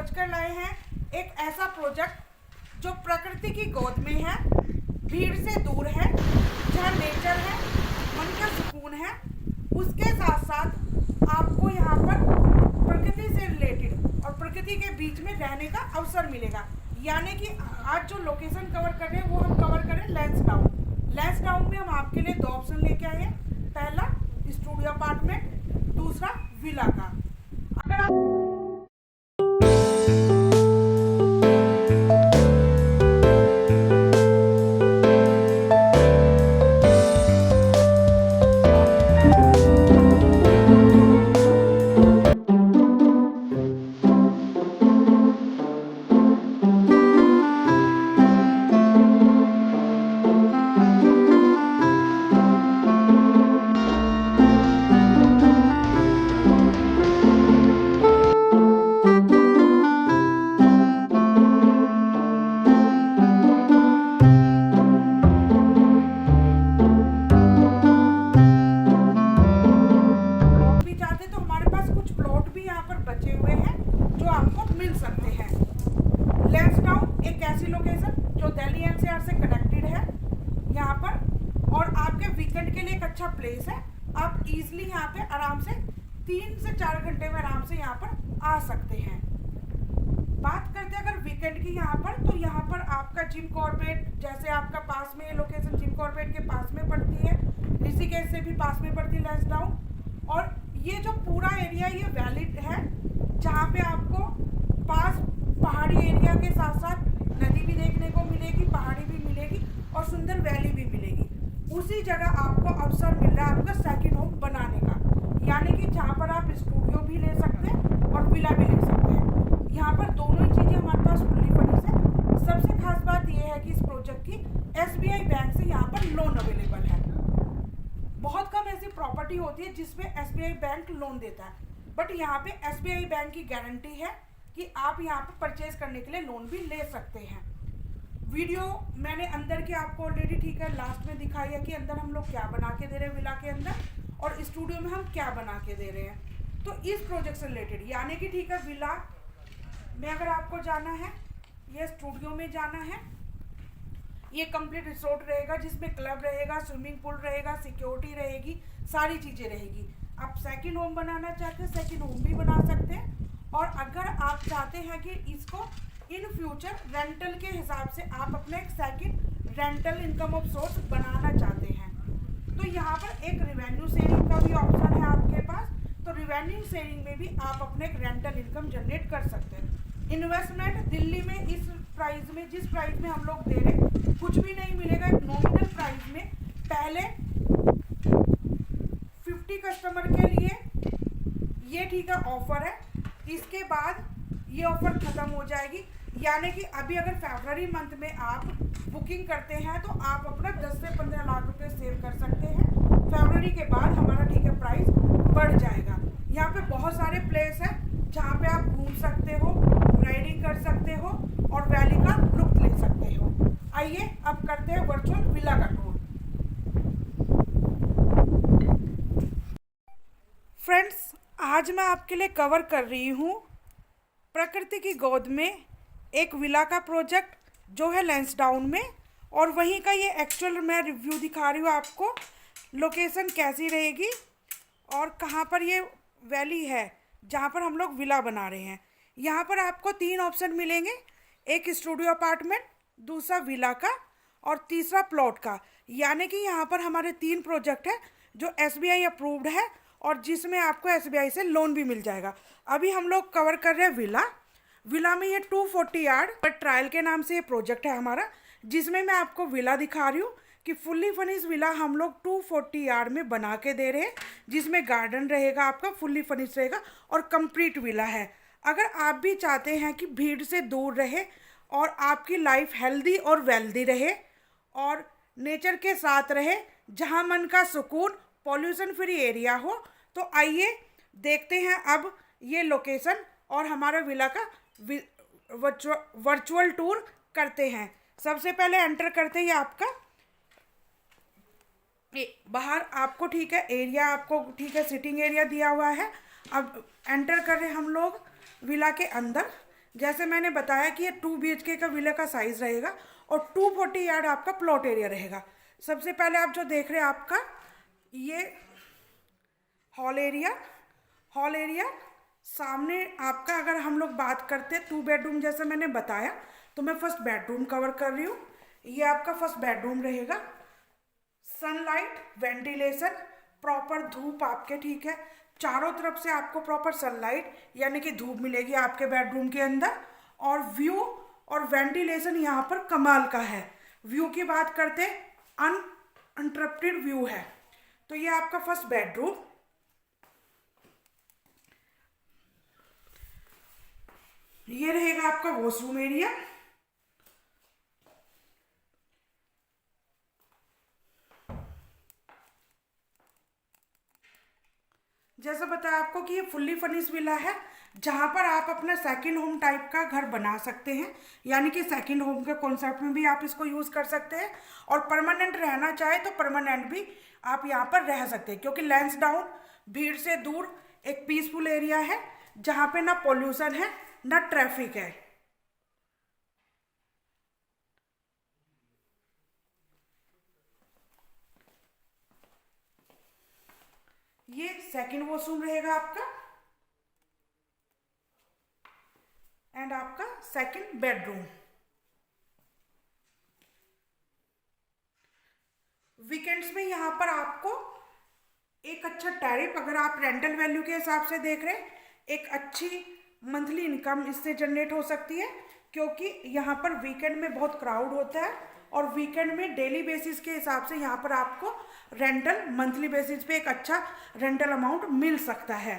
खोज कर लाए हैं एक ऐसा प्रोजेक्ट जो प्रकृति की गोद में है, भीड़ से दूर है, जहाँ नेचर है, मन का सुकून है। उसके साथ साथ आपको यहाँ पर प्रकृति से रिलेटेड और प्रकृति के बीच में रहने का अवसर मिलेगा। यानी कि आज जो लोकेशन कवर कर रहे हैं वो हम कवर करें लैंसडाउन। लैंसडाउन में हम आपके लिए दो ऑप्शन लेके आए हैं, पहला स्टूडियो अपार्टमेंट, दूसरा विला का। अगर आप मिल सकते हैं। लैंसडाउन एक ऐसी लोकेशन जो दिल्ली एनसीआर से कनेक्टेड है यहाँ पर, और आपके वीकेंड के लिए एक अच्छा प्लेस है। आप इजीली यहाँ पे आराम से 3 से 4 घंटे में आराम से यहाँ पर आ सकते हैं। बात करते हैं अगर वीकेंड की यहाँ पर, तो यहाँ पर आपका जिम कॉर्पोरेट, जैसे आपका पास में ये लोकेशन जिम कॉर्पोरेट के पास में पड़ती है, ऋषिकेश से भी पास में पड़ती है लैंसडाउन। और ये जो पूरा एरिया ये वैलिड है, जहाँ पे आपको पास पहाड़ी एरिया के साथ साथ नदी भी देखने को मिलेगी, पहाड़ी भी मिलेगी और सुंदर वैली भी मिलेगी। उसी जगह आपको अवसर मिल रहा है आपका सेकंड होम बनाने का, यानी कि जहाँ पर आप स्टूडियो भी ले सकते हैं और विला भी ले सकते हैं। यहाँ पर दोनों ही चीज़ें हमारे पास फुल्ली फर्निश्ड है। सबसे खास बात यह है कि इस प्रोजेक्ट की SBI बैंक से यहाँ पर लोन अवेलेबल है। बहुत कम ऐसी प्रॉपर्टी होती है जिसमें SBI बैंक लोन देता है, बट यहाँ पे SBI बैंक की गारंटी है कि आप यहाँ पे परचेज करने के लिए लोन भी ले सकते हैं। वीडियो मैंने अंदर की आपको ऑलरेडी ठीक है लास्ट में दिखाई है कि अंदर हम लोग क्या बना के दे रहे हैं विला के अंदर, और स्टूडियो में हम क्या बना के दे रहे हैं। तो इस प्रोजेक्ट से रिलेटेड यानी कि ठीक है विला में अगर आपको जाना है, ये स्टूडियो में जाना है, ये कंप्लीट रिसोर्ट रहेगा जिसमें क्लब रहेगा, स्विमिंग पूल रहेगा, सिक्योरिटी रहेगी, सारी चीज़ें रहेगी। आप सेकंड होम बनाना चाहते हैं सेकंड होम भी बना सकते हैं। और अगर आप चाहते हैं कि इसको इन फ्यूचर रेंटल के हिसाब से आप अपने एक second rental income of source बनाना चाहते हैं, तो यहाँ पर एक रिवेन्यू शेयरिंग का भी ऑप्शन है आपके पास। तो रिवेन्यू शेयरिंग में भी आप अपने एक रेंटल इनकम जनरेट कर सकते हैं। इन्वेस्टमेंट दिल्ली में इस प्राइस में, जिस प्राइस में हम लोग दे रहे हैं, कुछ भी नहीं मिलेगा। एक नॉमिनल प्राइस में पहले 50 कस्टमर के लिए ये ठीक है ऑफर है, इसके बाद ये ऑफर ख़त्म हो जाएगी। यानी कि अभी अगर फरवरी मंथ में आप बुकिंग करते हैं तो आप अपना 10 से 15 लाख रुपए सेव कर सकते हैं। फरवरी के बाद हमारा ठीक है प्राइस बढ़ जाएगा। यहाँ पे बहुत सारे प्लेस हैं जहाँ पे आप घूम सकते हो, राइडिंग कर सकते हो और वैली का लुत्फ ले सकते हो। आइए अब करते हैं वर्चुअल विला का टूर। फ्रेंड्स, आज मैं आपके लिए कवर कर रही हूँ प्रकृति की गोद में एक विला का प्रोजेक्ट जो है लैंसडाउन में, और वहीं का ये एक्चुअल मैं रिव्यू दिखा रही हूँ आपको। लोकेशन कैसी रहेगी और कहाँ पर ये वैली है जहाँ पर हम लोग विला बना रहे हैं। यहाँ पर आपको 3 ऑप्शन मिलेंगे, एक स्टूडियो अपार्टमेंट, दूसरा विला का और तीसरा प्लॉट का। यानी कि यहाँ पर हमारे 3 प्रोजेक्ट है जो SBI अप्रूव्ड है और जिसमें आपको SBI से लोन भी मिल जाएगा। अभी हम लोग कवर कर रहे हैं विला। विला में ये 240 यार्ड पर ट्रायल के नाम से ये प्रोजेक्ट है हमारा, जिसमें मैं आपको विला दिखा रही हूँ कि फुल्ली फर्निश्ड विला हम लोग 240 यार्ड में बना के दे रहे हैं, जिसमें गार्डन रहेगा, आपका फुल्ली फर्निश्ड रहेगा और कंप्लीट विला है। अगर आप भी चाहते हैं कि भीड़ से दूर रहे और आपकी लाइफ हेल्दी और वेल्दी रहे और नेचर के साथ रहे, जहाँ मन का सुकून, पॉल्यूशन फ्री एरिया हो, तो आइए देखते हैं अब ये लोकेशन और हमारा विला का वर्चुअल टूर करते हैं। सबसे पहले एंटर करते हैं आपका बाहर, आपको ठीक है एरिया, आपको ठीक है सिटिंग एरिया दिया हुआ है। अब एंटर कर रहे हैं हम लोग विला के अंदर। जैसे मैंने बताया कि ये 2 BHK का विला का साइज रहेगा और 240 यार्ड आपका प्लॉट एरिया रहेगा। सबसे पहले आप जो देख रहे हैं आपका ये हॉल एरिया सामने आपका, अगर हम लोग बात करते हैं 2 बेडरूम जैसे मैंने बताया, तो मैं फर्स्ट बेडरूम कवर कर रही हूँ। ये आपका फर्स्ट बेडरूम रहेगा। सनलाइट, वेंटिलेशन, प्रॉपर धूप आपके, ठीक है, चारों तरफ से आपको प्रॉपर सनलाइट यानी कि धूप मिलेगी आपके बेडरूम के अंदर। और व्यू और वेंटिलेशन यहाँ पर कमाल का है। व्यू की बात करते अनइंटरप्टेड व्यू है। तो ये आपका फर्स्ट बेडरूम। ये रहेगा आपका वॉशरूम एरिया। जैसा बताया आपको कि ये फुल्ली फर्निश विला है, जहां पर आप अपना सेकंड होम टाइप का घर बना सकते हैं, यानी कि सेकंड होम के कॉन्सेप्ट में भी आप इसको यूज कर सकते हैं। और परमानेंट रहना चाहे तो परमानेंट भी आप यहाँ पर रह सकते हैं, क्योंकि लैंसडाउन भीड़ से दूर एक पीसफुल एरिया है, जहां पे ना पॉल्यूशन है ना ट्रैफिक है। ये सेकंड वॉशरूम रहेगा आपका एंड आपका सेकंड बेडरूम। वीकेंड्स में यहाँ पर आपको एक अच्छा टैरिफ, अगर आप रेंटल वैल्यू के हिसाब से देख रहे हैं, एक अच्छी मंथली इनकम इससे जनरेट हो सकती है, क्योंकि यहाँ पर वीकेंड में बहुत क्राउड होता है और वीकेंड में डेली बेसिस के हिसाब से यहाँ पर आपको रेंटल मंथली बेसिस पे एक अच्छा रेंटल अमाउंट मिल सकता है।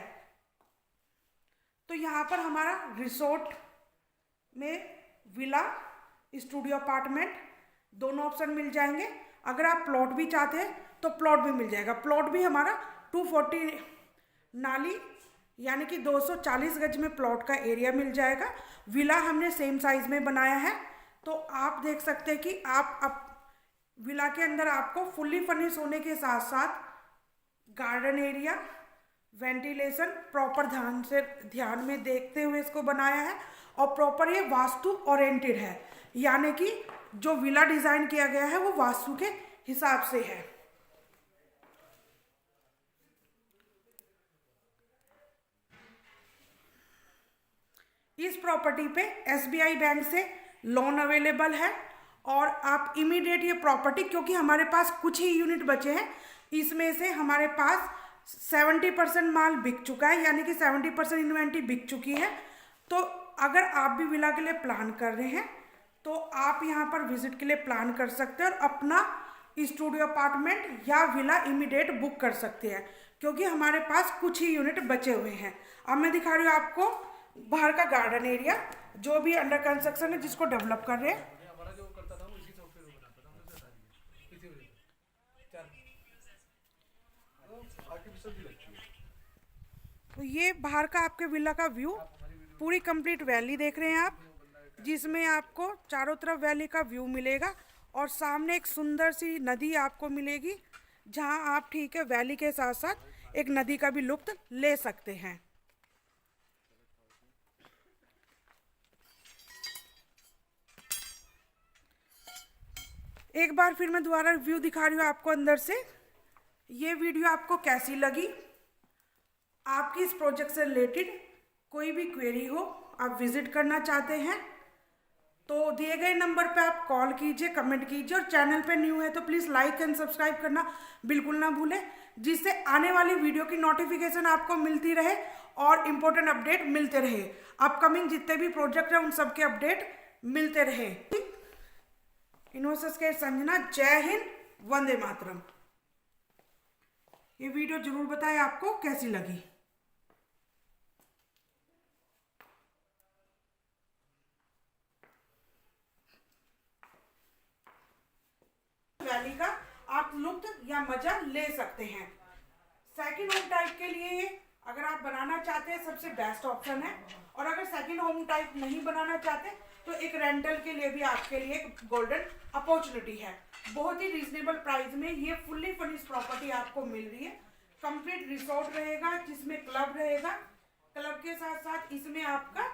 तो यहाँ पर हमारा रिसोर्ट में विला, स्टूडियो अपार्टमेंट दोनों ऑप्शन मिल जाएंगे। अगर आप प्लॉट भी चाहते हैं तो प्लॉट भी मिल जाएगा। प्लॉट भी हमारा 240 नाली यानी कि 240 गज में प्लॉट का एरिया मिल जाएगा। विला हमने सेम साइज में बनाया है, तो आप देख सकते हैं कि आप विला के अंदर आपको फुल्ली फर्निश होने के साथ साथ गार्डन एरिया, वेंटिलेशन प्रॉपर ध्यान में देखते हुए इसको बनाया है। और प्रॉपर ये वास्तु ओरिएंटेड है, यानी कि जो विला डिजाइन किया गया है वो वास्तु के हिसाब से है। इस प्रॉपर्टी पे SBI बैंक से लोन अवेलेबल है और आप इमीडिएट ये प्रॉपर्टी, क्योंकि हमारे पास कुछ ही यूनिट बचे हैं, इसमें से हमारे पास 70% माल बिक चुका है, यानी कि 70% इन्वेंट्री बिक चुकी है। तो अगर आप भी विला के लिए प्लान कर रहे हैं तो आप यहाँ पर विजिट के लिए प्लान कर सकते हैं और अपना स्टूडियो अपार्टमेंट या विला इमीडिएट बुक कर सकते हैं, क्योंकि हमारे पास कुछ ही यूनिट बचे हुए हैं। अब मैं दिखा रही हूँ आपको बाहर का गार्डन एरिया, जो भी अंडर कंस्ट्रक्शन है, जिसको डेवलप कर रहे हैं। तो ये बाहर का आपके विला का व्यू, पूरी कंप्लीट वैली देख रहे हैं आप, जिसमें आपको चारों तरफ वैली का व्यू मिलेगा और सामने एक सुंदर सी नदी आपको मिलेगी, जहां आप, ठीक है, वैली के साथ साथ एक नदी का भी लुत्फ ले सकते हैं। एक बार फिर मैं दोबारा व्यू दिखा रही हूँ आपको अंदर से। ये वीडियो आपको कैसी लगी? आपकी इस प्रोजेक्ट से रिलेटेड कोई भी क्वेरी हो, आप विजिट करना चाहते हैं, तो दिए गए नंबर पे आप कॉल कीजिए, कमेंट कीजिए, और चैनल पे न्यू है तो प्लीज़ लाइक एंड सब्सक्राइब करना बिल्कुल ना भूलें, जिससे आने वाली वीडियो की नोटिफिकेशन आपको मिलती रहे और इम्पोर्टेंट अपडेट मिलते रहे। अपकमिंग जितने भी प्रोजेक्ट हैं उन सबके अपडेट मिलते रहे। इन्वेस्टर्स के संजना, जय हिंद, वंदे मातरम। ये वीडियो जरूर बताएं आपको कैसी लगी। वैली का आप लुत्फ या मजा ले सकते हैं। सेकंड होम टाइप के लिए ये अगर आप बनाना चाहते हैं सबसे बेस्ट ऑप्शन है, और अगर सेकंड होम टाइप नहीं बनाना चाहते तो एक रेंटल के लिए भी आपके लिए एक गोल्डन अपॉर्चुनिटी है। बहुत ही रीजनेबल प्राइस में ये फुल्ली फर्निश प्रॉपर्टी आपको मिल रही है। कंप्लीट रिसोर्ट रहेगा, जिसमें क्लब रहेगा, क्लब के साथ साथ इसमें आपका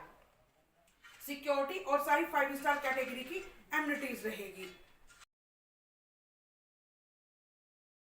सिक्योरिटी और सारी 5 स्टार कैटेगरी की एमिनिटीज रहेगी।